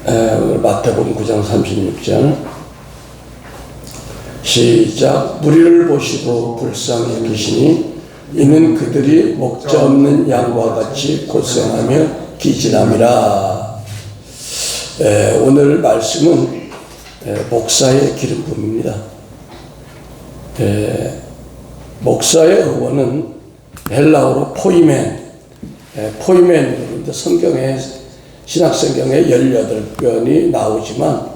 오늘 마태복음 9장 36절 시작. 무리를 보시고 불쌍히 여기시니 이는 그들이 목자 없는 양과 같이 고생하며 기진함이라. 오늘 말씀은 목사의 기름 부음입니다. 목사의 어원은 헬라어로 포이멘으로 성경에 신약성경에 18편이 나오지만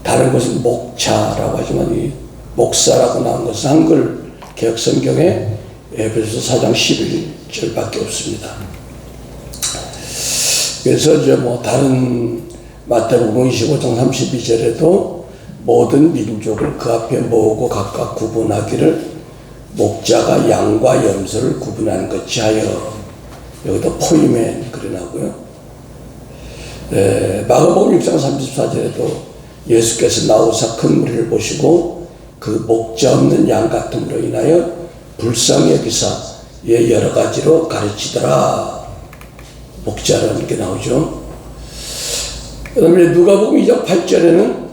다른 것은 목자라고 하지만 이 목사라고 나온 것은 한글 개혁성경에 에베소서 4장 11절밖에 없습니다. 그래서 이제 다른 마태복음 25장 32절에도 모든 민족을 그 앞에 모으고 각각 구분하기를 목자가 양과 염소를 구분하는 것이 하여, 여기도 포이멘 그래 나오고요. 마가복음 6장 34절에도 예수께서 나오사 큰 무리를 보시고 그 목자 없는 양 같음으로 인하여 불쌍히 여기사 여러 가지로 가르치더라. 목자라는 게 나오죠. 그 다음에 누가복음 2장 8절에는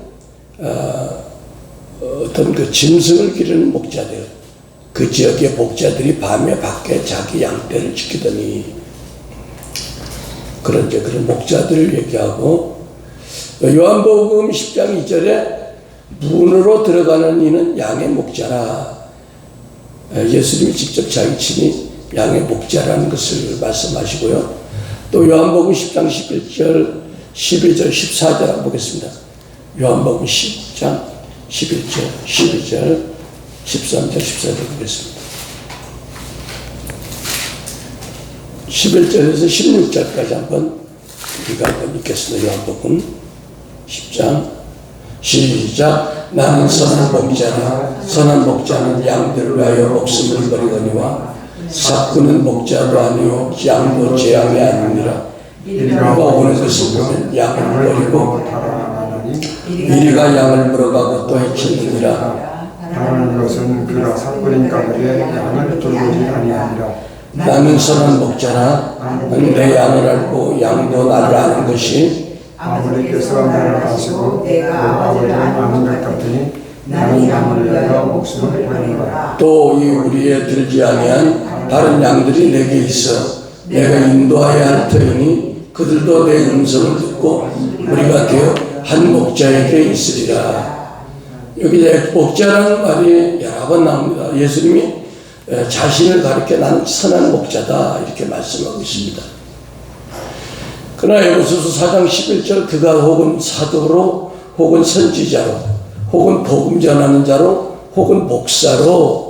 어떤 그 짐승을 기르는 목자들, 그 지역의 목자들이 밤에 밖에 자기 양떼를 지키더니, 그런 목자들을 얘기하고, 요한복음 10장 2절에 문으로 들어가는 이는 양의 목자라. 예수님이 직접 자기 친히 양의 목자라는 것을 말씀하시고요. 또 요한복음 10장 11절, 12절, 14절 한번 보겠습니다. 요한복음 10장 11절, 12절, 13절, 14절 보겠습니다. 11절에서 16절까지 한번 우리가 한번 읽겠습니다. 요한복음 10장 시작. 나는 선한 목자라. 선한 목자는 양들을 위하여 목숨을 버리거니와 삭구는 목자도 아니요 양도 재앙이 아니니라. 이리가 오는 것을 보면 양을 버리고 이리가 양을 물어가고 또 해치느니라. 다른 것은 그가 삭구린 가운데 양을 돌보지 아니하니라. 나는 선한 목자라. 내 양을 알고 양도 나를 아는 것이 아버지께서 나를 아시고 내가 아버지를 아는 것 같으니 나는 양을 위하여 목숨을 버리노라. 또 이 우리에 들지 아니한 다른 양들이 내게 있어 내가 인도하여야 할 터이니 그들도 내 음성을 듣고 우리가 되어 한 목자에게 있으리라. 여기 목자라는 말이 여러 번 나옵니다. 예수님이 자신을 가리켜 나는 선한 목자다 이렇게 말씀하고 있습니다. 그러나 에베소서 4장 11절 그가 혹은 사도로 혹은 선지자로 혹은 복음 전하는 자로 혹은 목사로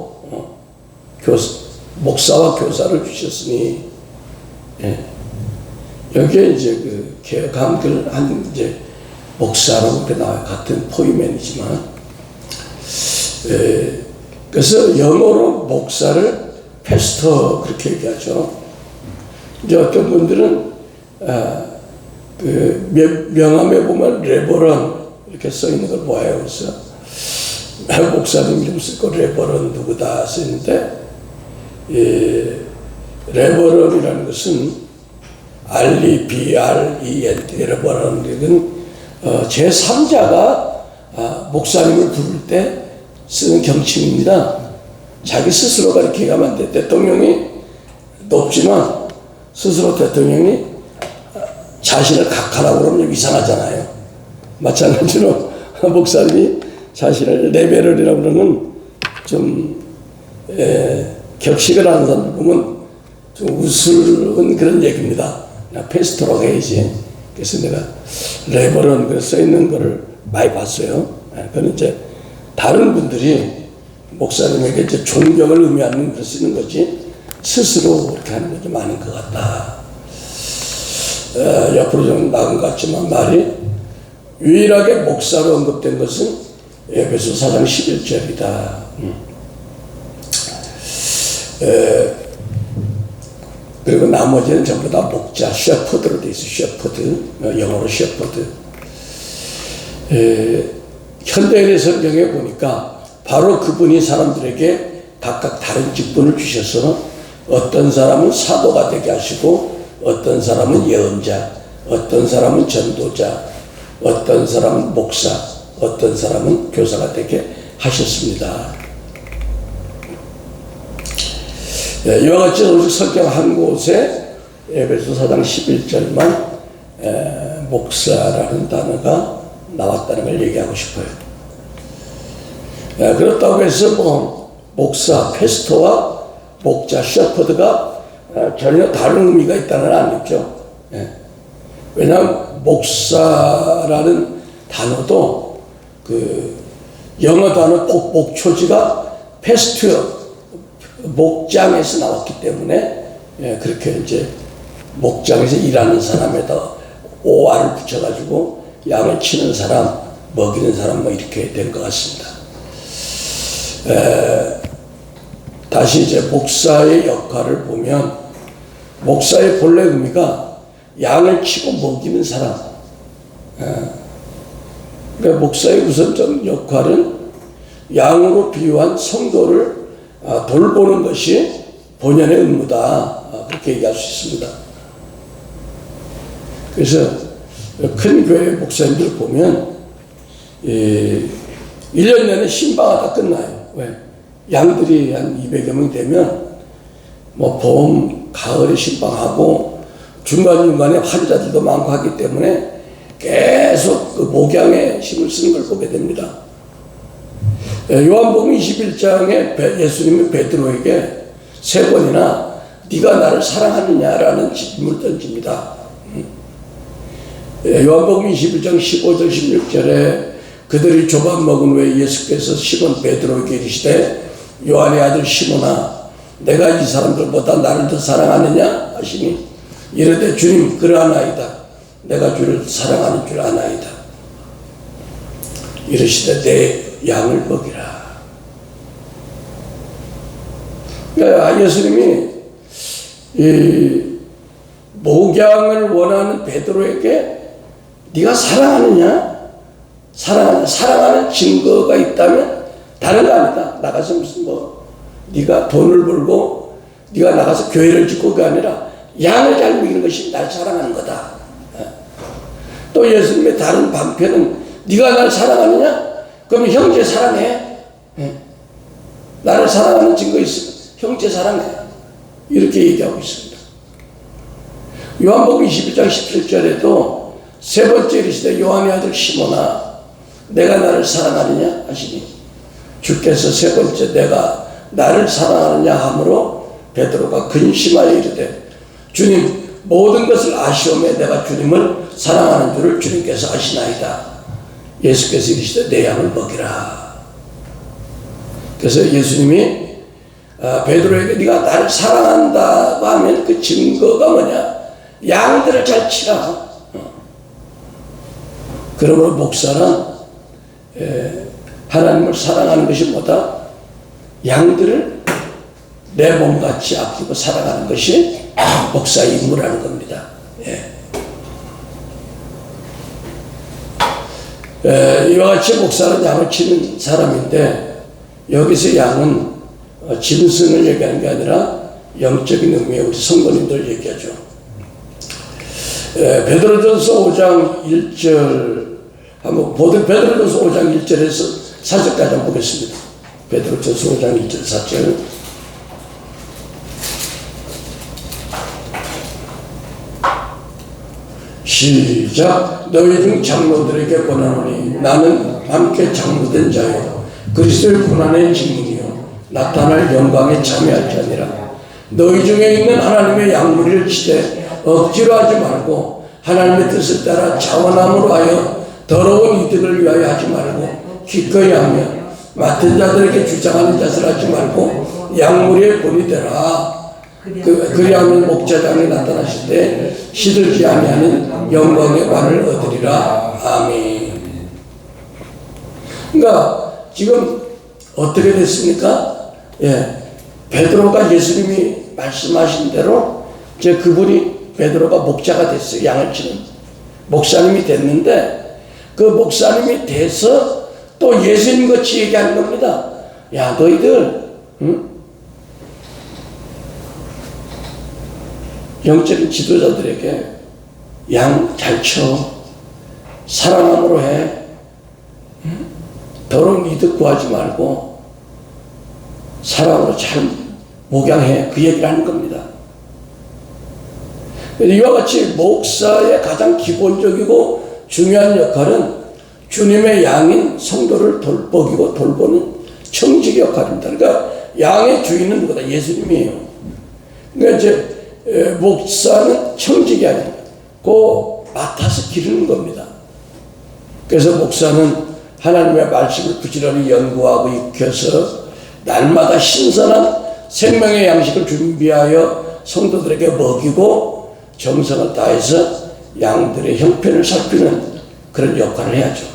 목사와 교사를 주셨으니, 여기에 이제 그 개혁한글 한 이제 목사로 그렇게 나와요. 같은 포이멘이지만, 그래서 영어로 목사를 패스터 그렇게 얘기하죠. 이제 어떤 분들은 그 명함에 보면 레버런 이렇게 써 있는 걸 보아요. 그래서 목사님 이름 쓰고 레버런 누구다 쓰는데, 레버런이라는 것은 R-E-B-R-E-N 레버런은 제3자가 목사님을 부를 때 쓰는 경칭입니다. 자기 스스로가 이렇게 얘기하면 안 돼. 대통령이 높지만 스스로 대통령이 자신을 각하라고 그러면 이상하잖아요. 마찬가지로 목사님이 자신을 레베럴이라고 그러면 좀 격식을 하는 사람들 보면 좀 우스운 그런 얘기입니다. 페스토라고 해야지. 그래서 내가 레버런 써 있는 거를 많이 봤어요. 그건 이제 다른 분들이 목사님에게 이제 존경을 의미하는 걸 쓰는 거지 스스로 그렇게 하는 게 좀 많은 것 같다. 옆으로 좀 나은 것 같지만 말이 유일하게 목사로 언급된 것은 에베소 4장 11절이다. 그리고 나머지는 전부 다 목자, 셰퍼드로 되어 있어요. 셰퍼드, 영어로 셰퍼드. 현대인의 성경에 보니까 바로 그분이 사람들에게 각각 다른 직분을 주셔서 어떤 사람은 사도가 되게 하시고 어떤 사람은 예언자, 어떤 사람은 전도자, 어떤 사람은 목사, 어떤 사람은 교사가 되게 하셨습니다. 이와 같이 오직 성경 한 곳에 에베소 4장 11절만 목사라는 단어가 나왔다는 걸 얘기하고 싶어요. 그렇다고 해서 목사, 패스토와 목자, 셔퍼드가 전혀 다른 의미가 있다는 건 아니죠. 왜냐하면 목사라는 단어도 그 영어 단어 목초지가 패스트, 목장에서 나왔기 때문에 그렇게 이제 목장에서 일하는 사람에다 OR을 붙여가지고 양을 치는 사람, 먹이는 사람 이렇게 된 것 같습니다. 다시 이제 목사의 역할을 보면 목사의 본래 의미가 양을 치고 먹이는 사람. 그러니까 목사의 우선적 역할은 양으로 비유한 성도를 돌보는 것이 본연의 의무다. 그렇게 얘기할 수 있습니다. 그래서 큰 교회 목사님들 보면 1년 내내 신방하다 끝나요. 왜? 양들이 한 200여 명 되면 봄, 가을에 신방하고 중간중간에 환자들도 많고 하기 때문에 계속 그 목양에 힘을 쓰는 걸 보게 됩니다. 요한복음 21장에 예수님이 베드로에게 3번이나 네가 나를 사랑하느냐라는 질문을 던집니다. 요한복음 21장 15절 16절에 그들이 조밥 먹은 후에 예수께서 시몬 베드로에게 이르시되 요한의 아들 시몬아 내가 이 사람들보다 나를 더 사랑하느냐 하시니 이르되 주님 그러하나이다. 내가 주를 사랑하는 줄 아나이다. 이르시되 내 양을 먹이라. 그러니까 예수님이 이 목양을 원하는 베드로에게 네가 사랑하느냐? 사랑하는 증거가 있다면 다른 거 아니다. 나가서 무슨 네가 돈을 벌고 네가 나가서 교회를 짓고 그게 아니라 양을 잘 먹이는 것이 날 사랑하는 거다. 또 예수님의 다른 방편은 네가 나를 사랑하느냐? 그럼 형제 사랑해. 나를 사랑하는 증거 있으면 형제 사랑해. 이렇게 얘기하고 있습니다. 요한복음 21장 17절에도 3번째 이르시되 요한의 아들 시몬아 내가 나를 사랑하느냐 하시니 주께서 3번째 내가 나를 사랑하느냐 하므로 베드로가 근심하여 이르되 주님 모든 것을 아시오매 내가 주님을 사랑하는 줄을 주님께서 아시나이다. 예수께서 이르시되 내 양을 먹이라. 그래서 예수님이 베드로에게 네가 나를 사랑한다고 하면 그 증거가 뭐냐? 양들을 잘 치라. 그러므로 목사는 하나님을 사랑하는 것이 뭐다? 양들을 내 몸같이 아끼고 사랑하는 것이 목사의 임무라는 겁니다. 이와 같이 목사는 양을 치는 사람인데 여기서 양은 짐승을 얘기하는 게 아니라 영적인 의미의 우리 성도님들 얘기하죠. 베드로전서 5장 1절 한번 베드로전서 5장 1절에서 4절까지 한번 보겠습니다. 베드로전서 5장 1절 4절 시작. 너희 중 장로들에게 권하노니 나는 함께 장로된 자요 그리스도의 고난의 증인이요 나타날 영광에 참여할 자니라. 너희 중에 있는 하나님의 양무리를 치되 억지로 하지 말고 하나님의 뜻을 따라 자원함으로 하여 더러운 이득을 위하여 하지 말고 기꺼이 하며 맡은 자들에게 주장하는 자세를 하지 말고 양무리의 본이 되라. 그리하면 목자장이 나타나실 때 시들지 아니하는 영광의 관을 얻으리라. 아멘. 그러니까 지금 어떻게 됐습니까? 베드로가 예수님이 말씀하신 대로 이제 그분이 베드로가 목자가 됐어요. 양을 치는 목사님이 됐는데 그 목사님이 돼서 또 예수님 같이 얘기하는 겁니다. 야 너희들 영적인 지도자들에게 양 잘 쳐. 사랑함으로 해. 더러운 이득 구하지 말고 사랑으로 잘 목양해. 그 얘기를 하는 겁니다. 이와 같이 목사의 가장 기본적이고 중요한 역할은 주님의 양인 성도를 돌보기고 돌보는 청지기 역할입니다. 그러니까 양의 주인은 누구다? 예수님이에요. 그러니까 이제 목사는 청지기 아니에요. 그 맡아서 기르는 겁니다. 그래서 목사는 하나님의 말씀을 부지런히 연구하고 익혀서 날마다 신선한 생명의 양식을 준비하여 성도들에게 먹이고 정성을 다해서 양들의 형편을 살피는 그런 역할을 해야죠.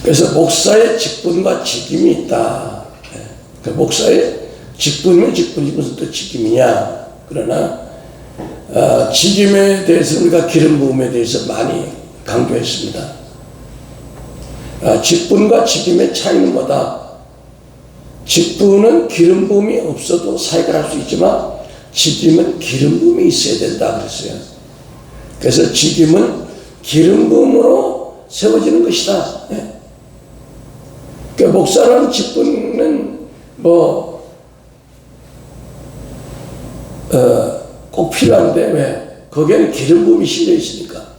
그래서 목사의 직분과 직임이 있다. 그 목사의 직분이면 직분이 무슨 또 직임이냐. 그러나 직임에 대해서 우리가 기름 부음에 대해서 많이 강조했습니다. 직분과 직임의 차이는 뭐다? 직분은 기름 부음이 없어도 사역을 할 수 있지만 직임은 기름 부음이 있어야 된다 그랬어요. 그래서 직임은 기름 부음으로 세워지는 것이다. 그러니까 목사라는 직분은 꼭 필요한데 왜? 거기에는 기름 부음이 실려 있으니까.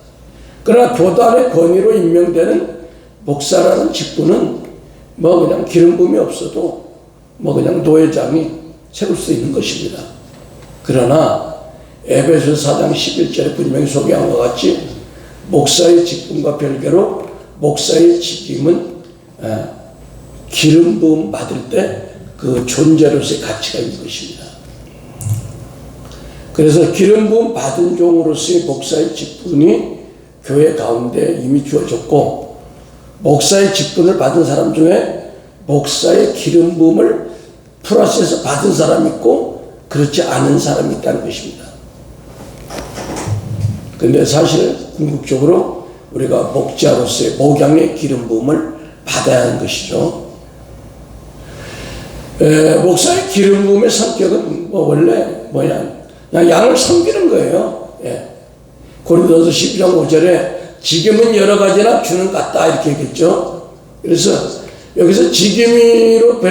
그러나 교단의 권위로 임명되는 목사라는 직분은 그냥 기름 부음이 없어도 그냥 노회장이 세울 수 있는 것입니다. 그러나 에베소서 4장 11절에 분명히 소개한 것 같이 목사의 직분과 별개로 목사의 직임은 기름 부음 받을 때 그 존재로서의 가치가 있는 것입니다. 그래서 기름 부음 받은 종으로서의 목사의 직분이 교회 가운데 이미 주어졌고 목사의 직분을 받은 사람 중에 목사의 기름 부음을 플러스해서 받은 사람이 있고 그렇지 않은 사람이 있다는 것입니다. 그런데 사실 궁극적으로 우리가 목자로서의 목양의 기름 부음을 받아야 하는 것이죠. 목사의 기름 부음의 성격은 원래 그냥 양을 섬기는 거예요. 고린도서 12장 5절에 직임은 여러 가지나 주는 같다 이렇게 얘기했죠. 그래서 여기서 직임으로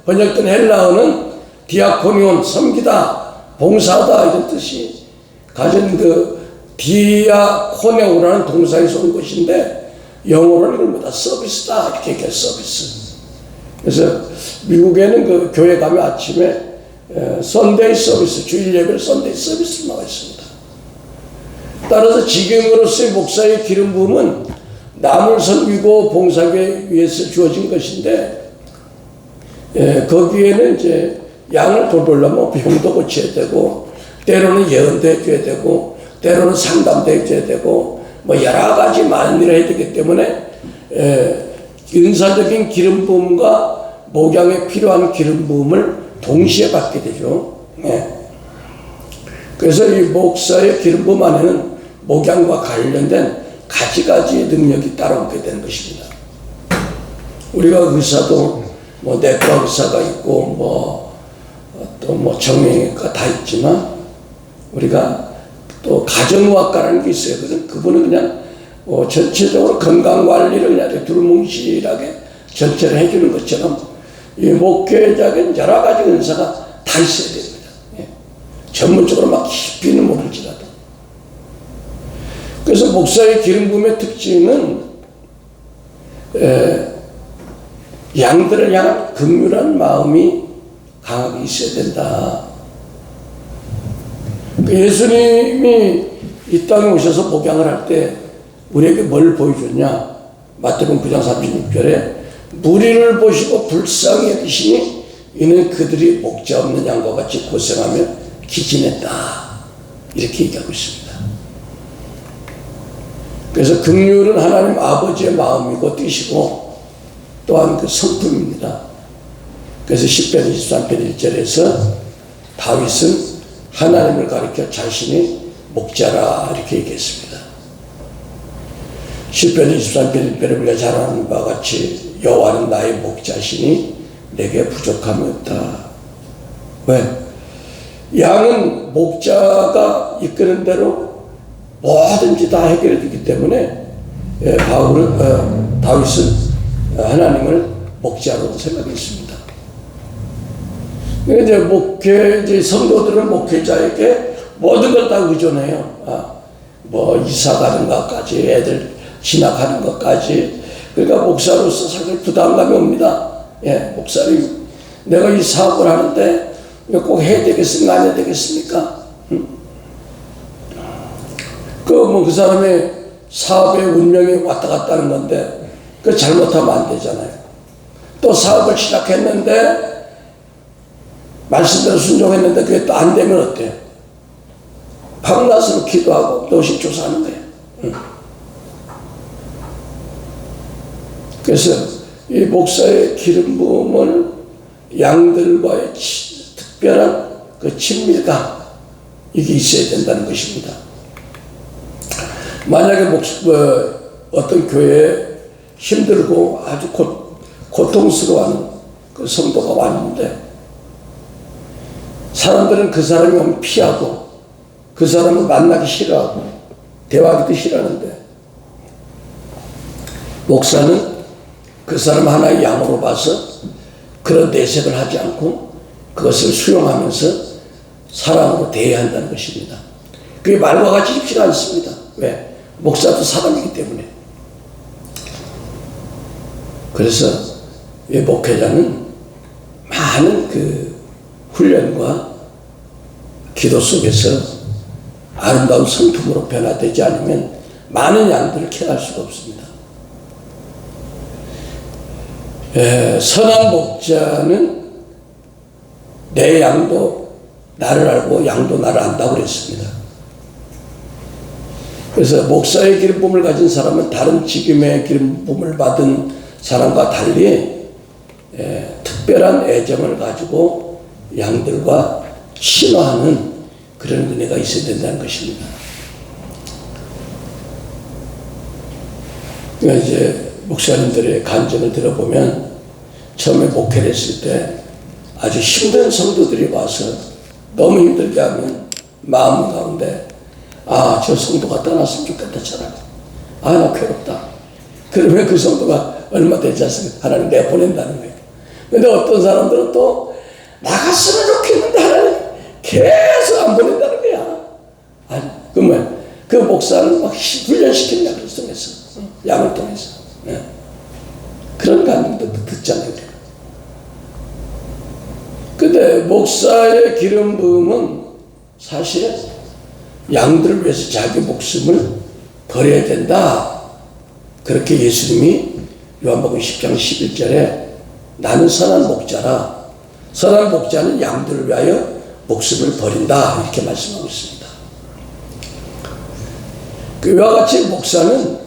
번역된 헬라어는 디아코니온, 섬기다, 봉사하다 이런 뜻이 가진 그 디아코네오라는 동사에서 온 것인데 영어로는 이걸 뭐다? 서비스다 이렇게 얘기해요. 서비스. 그래서 미국에는 그 교회 가면 아침에 선데이 서비스, 주일 예배를 선데이 서비스로 나와 있습니다. 따라서 직임으로서의 목사의 기름 부음은 남을 섬기고 봉사하기 위해서 주어진 것인데 거기에는 이제 양을 돌보려면 병도 고쳐야 되고 때로는 예언도 해줘야 되고 때로는 상담도 해줘야 되고 여러 가지 많은 일을 해야 되기 때문에 은사적인 기름 부음과 목양에 필요한 기름 부음을 동시에 받게 되죠. 그래서 이 목사의 기름 부음 안에는 목양과 관련된 가지가지 능력이 따라오게 되는 것입니다. 우리가 의사도 내과 의사가 있고 또 정형외과 다 있지만 우리가 또 가정의학과라는 게 있어요. 그분은 그냥 전체적으로 건강관리를 그냥 두루뭉실하게 전체를 해주는 것처럼 이 목회자에는 여러 가지 은사가 다 있어야 됩니다. 전문적으로 막 깊이는 모를지라도. 그래서 목사의 기름 부음의 특징은 양들을 향한 긍휼한 마음이 강하게 있어야 된다. 예수님이 이 땅에 오셔서 목양을 할 때 우리에게 뭘 보여줬냐? 마태복음 9장 36절에 무리를 보시고 불쌍히 여기시니 이는 그들이 목자 없는 양과 같이 고생하며 기진했다. 이렇게 얘기하고 있습니다. 그래서 긍휼은 하나님 아버지의 마음이고 뜻이고 또한 그 성품입니다. 그래서 10편 23편 1절에서 다윗은 하나님을 가리켜 자신이 목자라 이렇게 얘기했습니다. 10편 23편 1절에 우리가 잘 아는 바와 같이 여호와는 나의 목자시니 내게 부족함이 없다. 왜? 양은 목자가 이끄는 대로 뭐든지 다 해결해 주기 때문에 다윗은 하나님을 목자로 생각했습니다. 이제 성도들은 목회자에게 모든 걸 다 의존해요. 뭐 이사 가는 것까지, 애들 진학하는 것까지. 그러니까 목사로서 상당히 부담감이 옵니다. 목사님, 내가 이 사업을 하는데 꼭 해야 되겠습니까? 안 해야 되겠습니까? 그 사람의 사업의 운명이 왔다 갔다 하는 건데, 그 잘못하면 안 되잖아요. 또 사업을 시작했는데, 말씀대로 순종했는데, 그게 또 안 되면 어때요? 밤낮으로 기도하고 노심초사하는 거예요. 그래서 이 목사의 기름 부음을 양들과의 특별한 그 친밀감, 이게 있어야 된다는 것입니다. 만약에 어떤 교회에 힘들고 아주 고통스러워하는 그 성도가 왔는데, 사람들은 그 사람이 오면 피하고 그 사람을 만나기 싫어하고 대화하기도 싫어하는데, 목사는 그 사람 하나의 양으로 봐서 그런 내색을 하지 않고 그것을 수용하면서 사랑으로 대해야 한다는 것입니다. 그게 말과 같이 쉽지가 않습니다. 왜? 목사도 사람이기 때문에. 그래서 이 목회자는 많은 그 훈련과 기도 속에서 아름다운 성품으로 변화되지 않으면 많은 양들을 케어할 수가 없습니다. 선한 목자는 내 양도 나를 알고 양도 나를 안다고 그랬습니다. 그래서 목사의 기름 부음을 가진 사람은 다른 직임의 기름 부음을 받은 사람과 달리 특별한 애정을 가지고 양들과 친화하는 그런 은혜가 있어야 된다는 것입니다. 그러니까 이제 목사님들의 간증을 들어보면 처음에 목회를 했을 때 아주 힘든 성도들이 와서 너무 힘들게 하면 마음 가운데 저 성도가 떠났으면 좋겠다 차라리. 나 괴롭다. 그러면 그 성도가 얼마 되지 않습니까? 하나님 내가 보낸다는 거예요. 근데 어떤 사람들은 또 나갔으면 좋겠는데 하나님 계속 안 보낸다는 거야. 그러면 그 목사는 막 훈련시키는 약을 통해서, 양을 통해서. 그런 감동도 듣잖아요. 근데 목사의 기름 부음은 사실 양들을 위해서 자기 목숨을 버려야 된다. 그렇게 예수님이 요한복음 10장 11절에 나는 선한 목자라. 선한 목자는 양들을 위하여 목숨을 버린다. 이렇게 말씀하고 있습니다. 그와 같이 목사는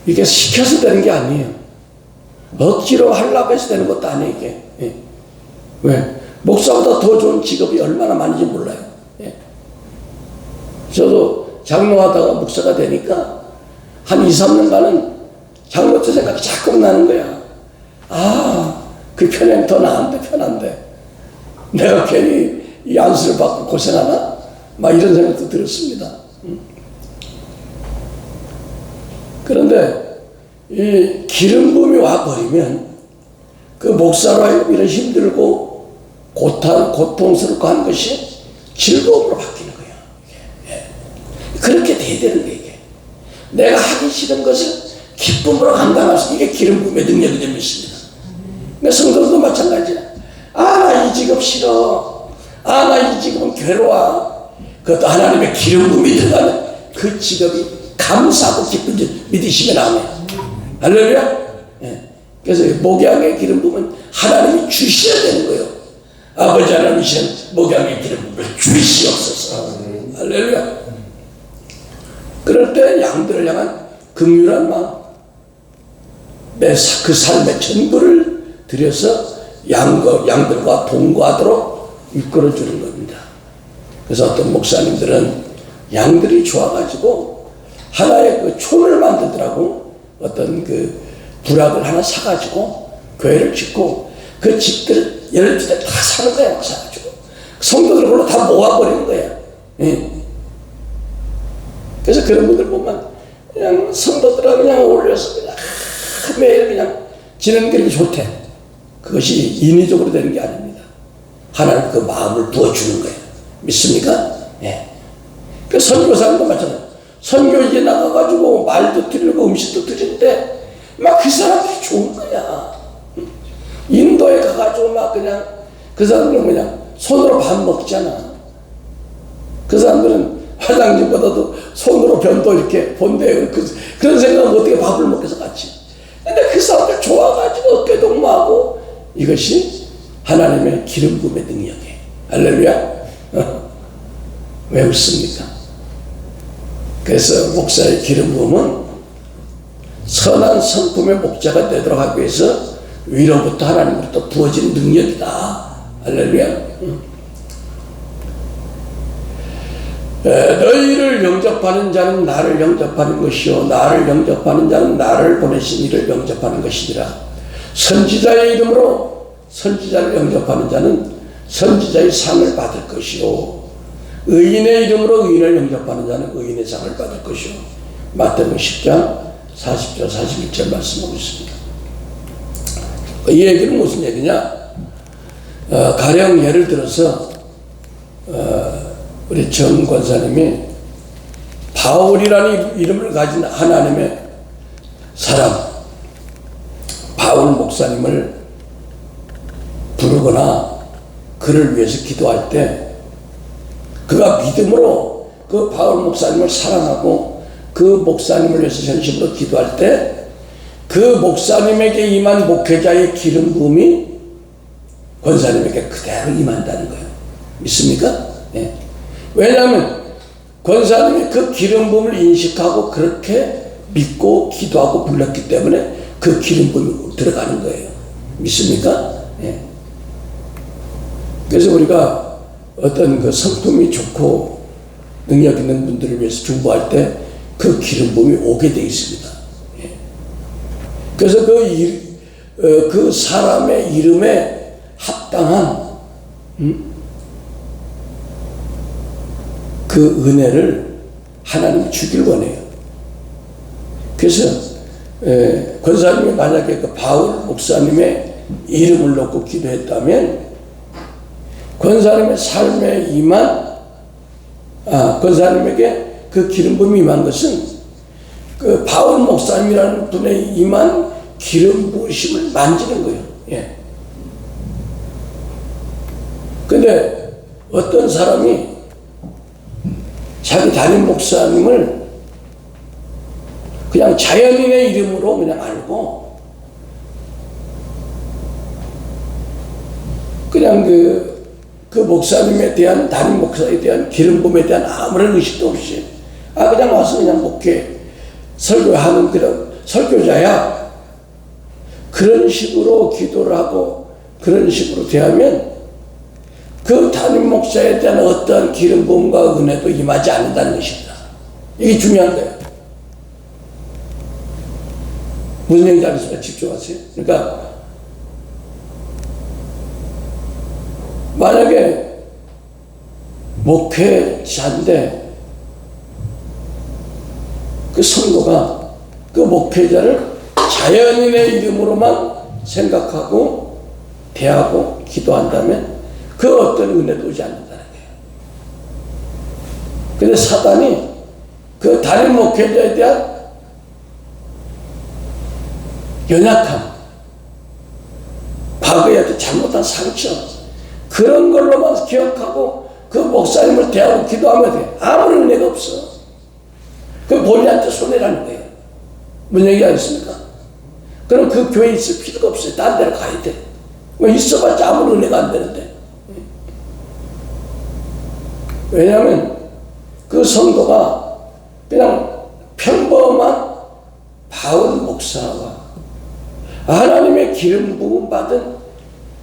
이게 시켜서 되는 게 아니에요. 억지로 하려고 해서 되는 것도 아니에요, 이게. 왜? 목사보다 더 좋은 직업이 얼마나 많은지 몰라요. 저도 장로하다가 목사가 되니까 한 2, 3년간은 장로 때 생각이 자꾸 나는 거야. 그 편향이 더 나은데, 편한데. 내가 괜히 이 안수를 받고 고생하나? 막 이런 생각도 들었습니다. 그런데 이 기름 부음이 와버리면 그 목사로 하여금 이런 힘들고 고통스럽고 하는 것이 즐거움으로 바뀌는 거예요. 그렇게 돼야 되는 거예요. 이게. 내가 하기 싫은 것을 기쁨으로 감당할 수 있는 게 기름 부음의 능력이 될 것입니다. 성도도 마찬가지야. 나 이 직업 싫어. 나 이 직업은 괴로워. 그것도 하나님의 기름 부음이 들어가는 그 직업이 감사하고 기쁜지 믿으시면 아멘. 할렐루야. 그래서 목양의 기름 부음은 하나님이 주셔야 되는 거예요. 아버지 하나님이신 목양의 기름 부음을 주시옵소서. 할렐루야. 그럴 때 양들을 향한 긍휼한 마음, 내 그 삶의 전부를 들여서 양들과 동거하도록 이끌어주는 겁니다. 그래서 어떤 목사님들은 양들이 좋아가지고 하나의 그 촌을 만들더라고. 어떤 그 부락을 하나 사가지고 교회를 짓고 그 집들을 12대 다 사는 거야. 막 사가지고 성도들 그걸로 다 모아버리는 거야. 그래서 그런 분들 보면 그냥 성도들하고 그냥 어울려서 그냥 매일 그냥 지내는 게 이렇게 좋대. 그것이 인위적으로 되는 게 아닙니다. 하나님 그 마음을 부어주는 거예요. 믿습니까? 예. 그 선교사님도 마찬가지예요. 선교지에 나가가지고 말도 들리고 음식도 드리는데 막 그 사람들이 좋은 거야. 인도에 가가지고 막 그냥 그 사람들은 그냥 손으로 밥 먹잖아. 그 사람들은 화장지보다도 손으로 변도 이렇게 본대요. 그런 생각하면 어떻게 밥을 먹겠어 같이. 근데 그 사람들 좋아가지고 어깨 동무하고 이것이 하나님의 기름 부음의 능력이에요. 할렐루야. 왜 웃습니까? 그래서 목사의 기름 부음은 선한 성품의 목자가 되도록 하기 위해서 위로부터 하나님으로부터 부어진 능력이다. 할렐루야. 너희를 영접하는 자는 나를 영접하는 것이요 나를 영접하는 자는 나를 보내신 이를 영접하는 것이니라. 선지자의 이름으로 선지자를 영접하는 자는 선지자의 상을 받을 것이요 의인의 이름으로 의인을 영접하는 자는 의인의 상을 받을 것이요. 마태복음 10장 40절 41절 말씀하고 있습니다. 이 얘기는 무슨 얘기냐? 가령 예를 들어서 우리 정 권사님이 바울이라는 이름을 가진 하나님의 사람 바울 목사님을 부르거나 그를 위해서 기도할 때 그가 믿음으로 그 바울 목사님을 사랑하고 그 목사님을 위해서 전심으로 기도할 때 그 목사님에게 임한 목회자의 기름 부음이 권사님에게 그대로 임한다는 거예요. 믿습니까? 네. 왜냐하면 권사님이 그 기름 부음을 인식하고 그렇게 믿고 기도하고 불렀기 때문에 그 기름 부음이 들어가는 거예요. 믿습니까? 네. 그래서 우리가 어떤 그 성품이 좋고 능력 있는 분들을 위해서 중보할 때 그 기름 부음이 오게 되어 있습니다. 예. 그래서 그 사람의 이름에 합당한 그 은혜를 하나님이 주길 원해요. 그래서 권사님이 만약에 그 바울 목사님의 이름을 놓고 기도했다면 권사님의 삶에 임한 권사님에게 그 기름 부음이 임한 것은 그 바울 목사님이라는 분에 임한 기름 부으심을 만지는 거예요. 예. 근데 어떤 사람이 자기 담임 목사님을 그냥 자연인의 이름으로 그냥 알고 그냥 그 목사님에 대한 담임 목사에 대한 기름 부음에 대한 아무런 의식도 없이 그냥 와서 그냥 목회 설교하는 그런 설교자야. 그런 식으로 기도를 하고 그런 식으로 대하면 그 담임 목사에 대한 어떠한 기름 부음과 은혜도 임하지 않는다는 것입니다. 이게 중요한 거예요. 무슨 얘기인지 알겠습니까? 집중하세요. 그러니까 만약에 목회자인데 그 성도가 그 목회자를 자연인의 이름으로만 생각하고 대하고 기도한다면 그 어떤 은혜도 오지 않는다는 거예요. 근데 사단이 그 담임 목회자에 대한 연약함, 과거에 어떤 잘못한 상처 그런 걸로만 기억하고 그 목사님을 대하고 기도하면 돼. 아무런 은혜가 없어. 그 본인한테 손해라는 거예요. 뭔 얘기 아니겠습니까? 그럼 그 교회에 있을 필요가 없어요. 딴 데로 가야 돼. 있어봤자 아무런 은혜가 안 되는데. 왜냐하면 그 성도가 그냥 평범한 바울 목사와 하나님의 기름 부음 받은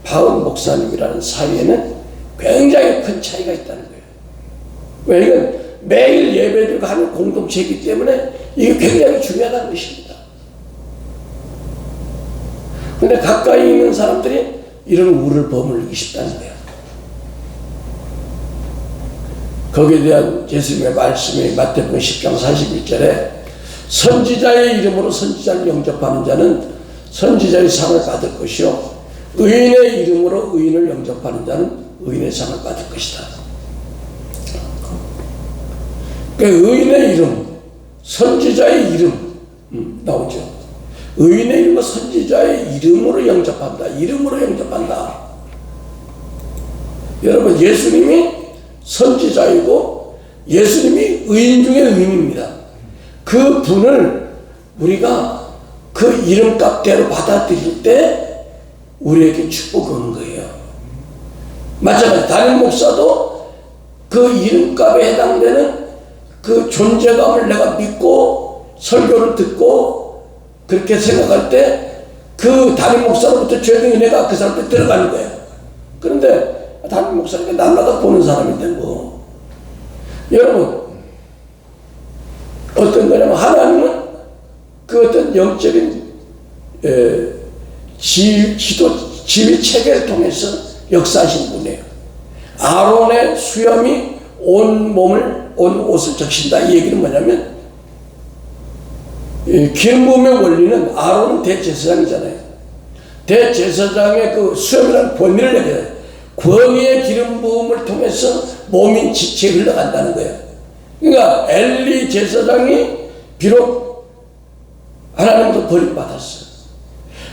바울 목사님이라는 사이에는 굉장히 큰 차이가 있다는 거예요. 왜? 이건 매일 예배드리고 하는 공동체이기 때문에 이게 굉장히 중요하다는 것입니다. 근데 가까이 있는 사람들이 이런 우를 버무리기 쉽다는 거예요. 거기에 대한 예수님의 말씀이 마태복음 10장 41절에 선지자의 이름으로 선지자를 영접하는 자는 선지자의 상을 받을 것이요 의인의 이름으로 의인을 영접하는 자는 의인의 상을 받을 것이다. 그러니까 의인의 이름, 선지자의 이름 나오죠. 의인의 이름은 선지자의 이름으로 영접한다. 이름으로 영접한다. 여러분, 예수님이 선지자이고 예수님이 의인 중에 의인입니다. 그 분을 우리가 그 이름값대로 받아들일 때 우리에게 축복이 오는 거예요. 마찬가지 담임 목사도 그 이름값에 해당되는 그 존재감을 내가 믿고 설교를 듣고 그렇게 생각할 때 그 담임 목사로부터 죄된 은혜가 그 사람한테 들어가는 거예요. 그런데 담임 목사니까 남마다 보는 사람인데 뭐. 여러분, 어떤 거냐면 하나님은 그 어떤 영적인 지휘 체계를 통해서 역사하신 분이에요. 아론의 수염이 온 옷을 적신다. 이 얘기는 뭐냐면 기름 부음의 원리는 아론은 대제사장이잖아요. 대제사장의 그 수염이라는 권위를 얘기해요. 권위의 기름 부음을 통해서 몸인 지체에 흘러간다는 거예요. 그러니까 엘리 제사장이 비록 하나님도 버림받았어요.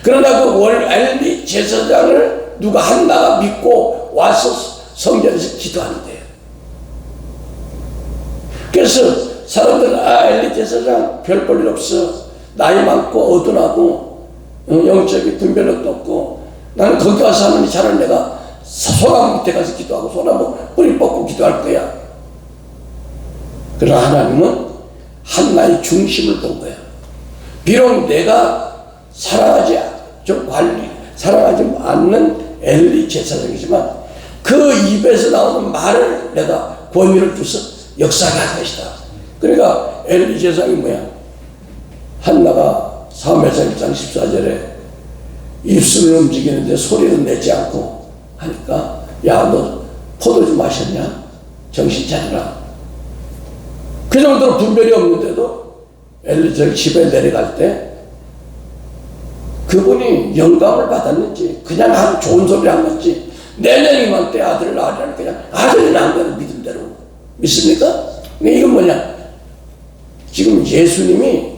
그러나 그 엘리 제사장을 누가 한나가 믿고 와서 성전에서 기도하는 거예요. 그래서 사람들은 엘리 제사장 별 볼 일 없어. 나이 많고 어두나고 영적인 분별력도 없고 나는 거기 가서 하느니 차라리 내가 소나무 밑에 가서 기도하고 소나무 뿌리 뽑고 기도할 거야. 그러나 하나님은 한나의 중심을 본 거야. 비록 내가 사랑하지 않는 엘리 제사장이지만 그 입에서 나오는 말을 내가 권위를 줘서 역사하게 할 것이다. 그러니까 엘리 제사장이 뭐야? 한나가 사무엘상 1장 14절에 입술을 움직이는데 소리는 내지 않고 하니까 야, 너 포도주 마셨냐? 정신 차리라. 그 정도로 분별이 없는데도 엘리제를 집에 내려갈 때 그분이 영감을 받았는지 그냥 한 좋은 소리 한 건지 내년 이맘때 아들을 낳으라는 그냥 아들이 낳은 거는 믿음대로 믿습니까? 근데 이건 뭐냐? 지금 예수님이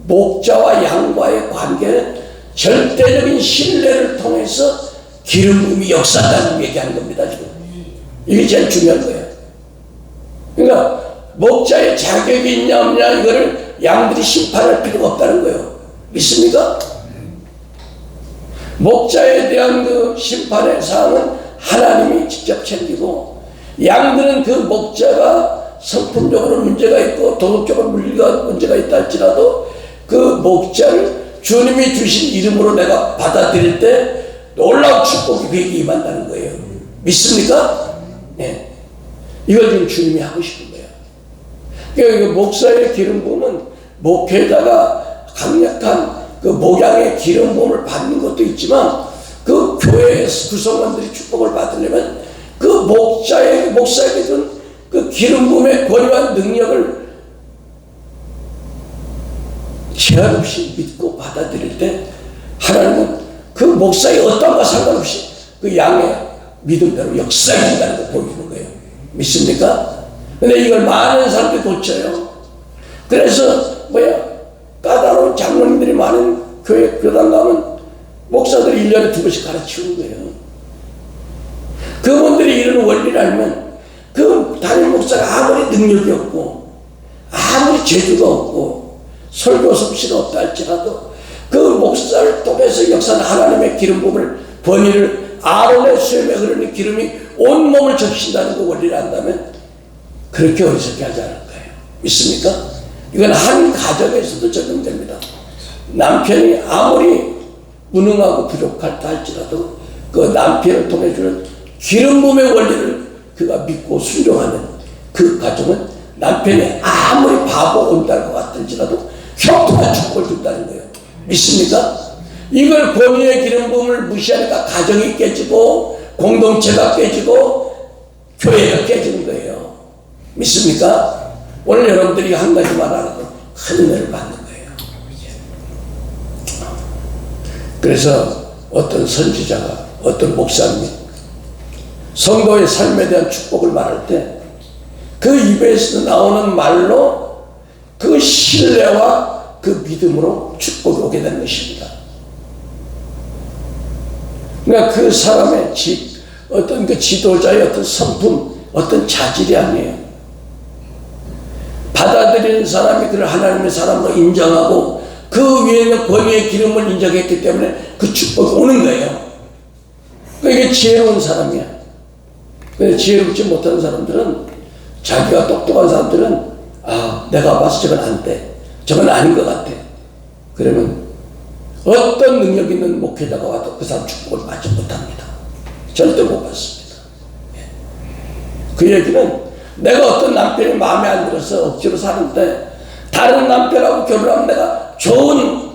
목자와 양과의 관계는 절대적인 신뢰를 통해서 기름 부음이 역사한다는 얘기하는 겁니다. 지금 이게 제일 중요한 거예요. 그러니까 목자의 자격이 있냐 없냐 이거를 양들이 심판할 필요가 없다는 거예요. 믿습니까? 목자에 대한 그 심판의 사항은 하나님이 직접 챙기고 양들은 그 목자가 성품적으로 문제가 있고 도덕적으로 문제가 있다 할지라도 그 목자를 주님이 주신 이름으로 내가 받아들일 때 놀라운 축복이 그에게 임한다는 거예요. 믿습니까? 네. 이걸 지금 주님이 하고 싶은 거예요. 그러니까 목사의 기름 부음은 목회자가 강력한 그 목양의 기름 부음을 받는 것도 있지만 그 교회의 구성원들이 축복을 받으려면 그 목사에게 준 그 기름 부음의 권위와 능력을 제한 없이 믿고 받아들일 때 하나님은 그 목사의 어떤가 상관없이 그 양의 믿음대로 역사해준다는 걸 보여주는 거예요. 믿습니까? 근데 이걸 많은 사람들이 놓쳐요. 그래서 까다로운 장로님들이 많은 교회 교단 가면 목사들이 1년에 2번씩 가르치는 거예요. 그분들이 이런 원리를 알면 그 담임 목사가 아무리 능력이 없고 아무리 재주가 없고 설교 솜씨가 없다 할지라도 그 목사를 통해서 역사는 하나님의 기름 부음을 권위를 아론의 수염에 흐르는 기름이 온 몸을 적신다는 그 원리를 안다면 그렇게 어리석게 하지 않을 거예요. 믿습니까? 이건 한 가정에서도 적용됩니다. 남편이 아무리 무능하고 부족하다 할지라도 그 남편을 통해 주는 기름 부음의 원리를 그가 믿고 순종하는 그 가정은 남편이 아무리 바보 온다는 것 같을지라도 형통한 축복을 준다는 거예요. 믿습니까? 이걸 권위의 기름 부음을 무시하니까 가정이 깨지고 공동체가 깨지고 교회가 깨지는 거예요. 믿습니까? 오늘 여러분들이 한 가지만 알아도 큰 은혜를 받는 거예요. 그래서 어떤 선지자가, 어떤 목사님이 성도의 삶에 대한 축복을 말할 때 그 입에서 나오는 말로 그 신뢰와 그 믿음으로 축복이 오게 되는 것입니다. 그러니까 그 사람의 어떤 그 지도자의 어떤 성품, 어떤 자질이 아니에요. 받아들이는 사람이 그를 하나님의 사람으로 인정하고 그 위에는 권위의 기름을 인정했기 때문에 그 축복이 오는 거예요. 그러니까 이게 지혜로운 사람이야. 근데 지혜롭지 못한 사람들은, 자기가 똑똑한 사람들은 내가 봐서 저건 안 돼, 저건 아닌 것 같아. 그러면 어떤 능력 있는 목회자가 와도 그 사람 축복을 받지 못합니다. 절대 못 받습니다. 그 얘기는 내가 어떤 남편이 마음에 안 들어서 억지로 사는데 다른 남편하고 결혼하면 내가 좋은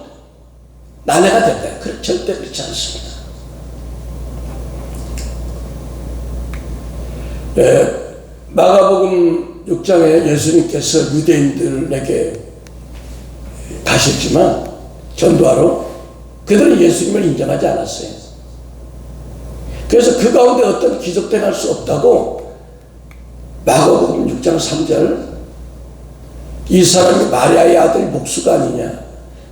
아내가 될까요? 절대 그렇지 않습니다. 마가복음 6장에 예수님께서 유대인들에게 가셨지만 전도하러 그들은 예수님을 인정하지 않았어요. 그래서 그 가운데 어떤 기적도 행할 수 없다고 마가복음 6장 3절, 이 사람이 마리아의 아들 목수가 아니냐,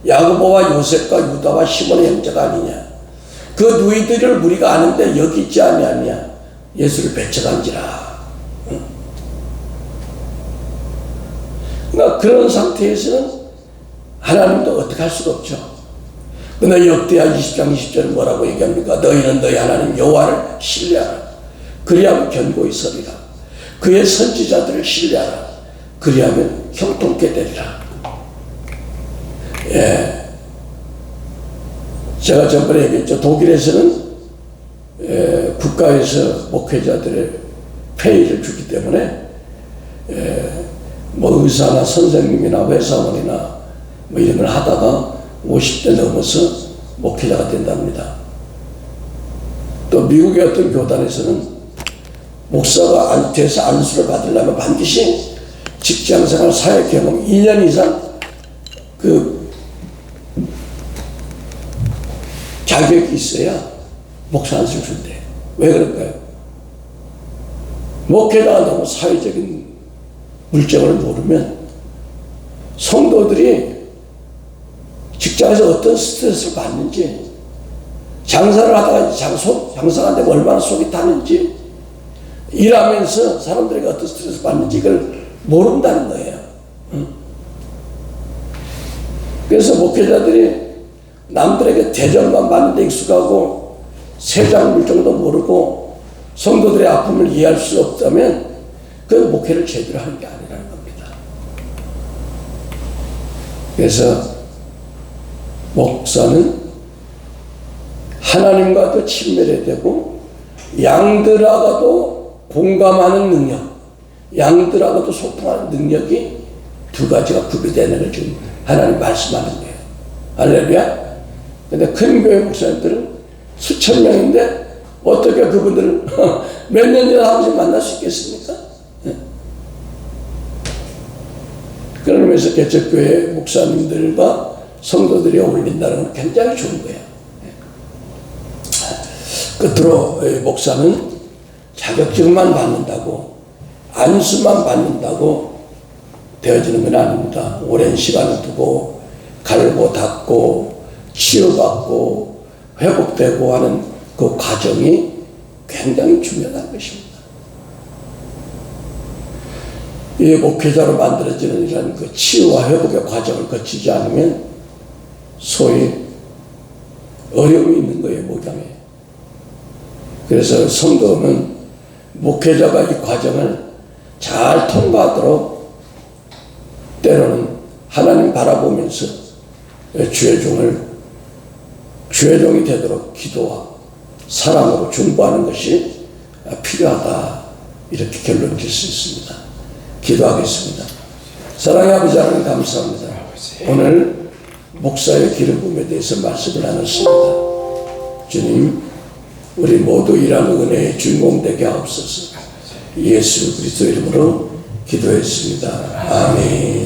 야고보와 요셉과 유다와 시몬의 형제가 아니냐, 그 누이들을 우리가 아는데 여기 있지 아니하냐, 예수를 배척한지라. 그러니까 그런 상태에서는 하나님도 어떻게 할 수가 없죠. 그러나 역대하 20장 20절은 뭐라고 얘기합니까? 너희는 너희 하나님 여호와를 신뢰하라. 그리하면 견고히 서리라. 그의 선지자들을 신뢰하라. 그리하면 형통케 되리라. 제가 전번에 얘기했죠. 독일에서는 국가에서 목회자들의 페이를 주기 때문에 뭐 의사나 선생님이나 회사원이나 뭐 이런 걸 하다가 50대 넘어서 목회자가 된답니다. 또 미국의 어떤 교단에서는 목사가 돼서 안수를 받으려면 반드시 직장생활 사회 경험 2년 이상 그 자격이 있어야 목사 안수를 준대요. 왜 그럴까요? 목회자가 너무 사회적인 물정을 모르면 성도들이 직장에서 어떤 스트레스를 받는지, 장사를 하다가 장사가 안 되면 얼마나 속이 타는지, 일하면서 사람들에게 어떤 스트레스를 받는지 이걸 모른다는 거예요. 그래서 목회자들이 남들에게 대접만 받는 데 익숙하고 세상 물정도 모르고 성도들의 아픔을 이해할 수 없다면 그 목회를 제대로 하는 게 아니라는 겁니다. 그래서 목사는 하나님과도 친밀해야 되고 양들하고도 공감하는 능력, 양들하고도 소통하는 능력이 두 가지가 구비되는 걸 지금 하나님 말씀하는 거예요. 할렐루야. 근데 큰 교회 목사님들은 수천 명인데 어떻게 그분들을 몇 년 전에 한 번씩 만날 수 있겠습니까? 그런 의미에서 개척교회 목사님들과 성도들이 어울린다는 건 굉장히 좋은 거예요. 끝으로 목사는 자격증만 받는다고, 안수만 받는다고 되어지는 건 아닙니다. 오랜 시간을 두고 갈고 닦고 치유받고 회복되고 하는 그 과정이 굉장히 중요한 것입니다. 이 목회자로 만들어지는 이런 그 치유와 회복의 과정을 거치지 않으면 소위 어려움이 있는 거예요, 목양에. 그래서 성도는 목회자가 이 과정을 잘 통과하도록 때로는 하나님 바라보면서 주의 종이 되도록 기도와 사랑으로 중보하는 것이 필요하다, 이렇게 결론 질 수 있습니다. 기도하겠습니다. 사랑의 아버지 하나님 감사합니다. 오늘 목사의 기름 부음에 대해서 말씀을 나눴습니다. 주님, 우리 모두 일하는 은혜의 주인공 되게 하옵소서. 예수 그리스도 이름으로 기도했습니다. 아멘.